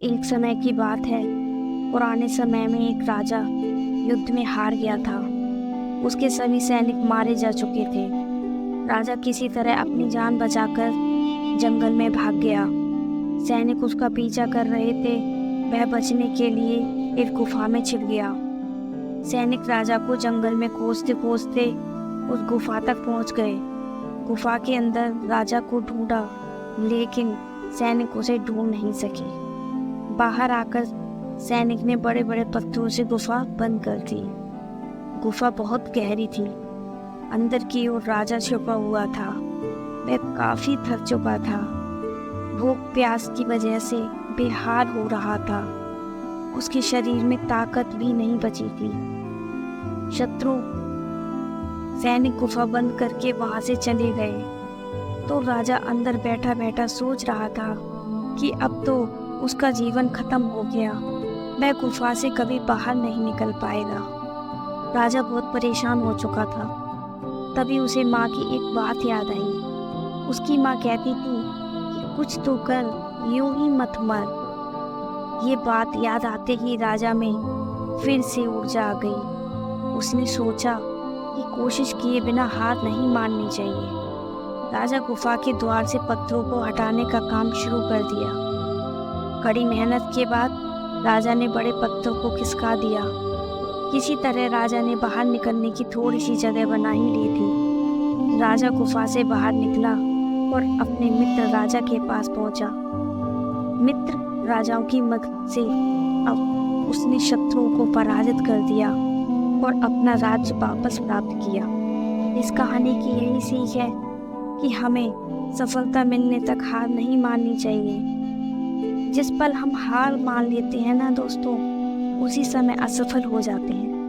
एक समय की बात है। पुराने समय में एक राजा युद्ध में हार गया था। उसके सभी सैनिक मारे जा चुके थे। राजा किसी तरह अपनी जान बचाकर जंगल में भाग गया। सैनिक उसका पीछा कर रहे थे। वह बचने के लिए एक गुफा में छिप गया। सैनिक राजा को जंगल में खोजते खोजते उस गुफा तक पहुंच गए। गुफा के अंदर राजा को ढूंढा, लेकिन सैनिक उसे ढूंढ नहीं सके। बाहर आकर सैनिक ने बड़े बड़े पत्थरों से गुफा बंद कर दी। गुफा बहुत गहरी थी। अंदर की ओर राजा छुपा हुआ था। वह काफी थक चुका था। भूख प्यास की वजह से बेहाल हो रहा था। उसके शरीर में ताकत भी नहीं बची थी। शत्रु सैनिक गुफा बंद करके वहां से चले गए तो राजा अंदर बैठा बैठा सोच रहा था कि अब तो उसका जीवन खत्म हो गया। वह गुफा से कभी बाहर नहीं निकल पाएगा। राजा बहुत परेशान हो चुका था। तभी उसे माँ की एक बात याद आई। उसकी माँ कहती थी कि कुछ तो कर, यूं ही मत मर। ये बात याद आते ही राजा में फिर से ऊर्जा आ गई। उसने सोचा कि कोशिश किए बिना हार नहीं माननी चाहिए। राजा गुफा के द्वार से पत्थरों को हटाने का काम शुरू कर दिया। कड़ी मेहनत के बाद राजा ने बड़े पत्थर को खिसका दिया। किसी तरह राजा ने बाहर निकलने की थोड़ी सी जगह बना ही ली थी। राजा गुफा से बाहर निकला और अपने मित्र राजा के पास पहुंचा। मित्र राजाओं की मदद से अब उसने शत्रुओं को पराजित कर दिया और अपना राज्य वापस प्राप्त किया। इस कहानी की यही सीख है कि हमें सफलता मिलने तक हार नहीं माननी चाहिए। जिस पल हम हार मान लेते हैं ना दोस्तों, उसी समय असफल हो जाते हैं।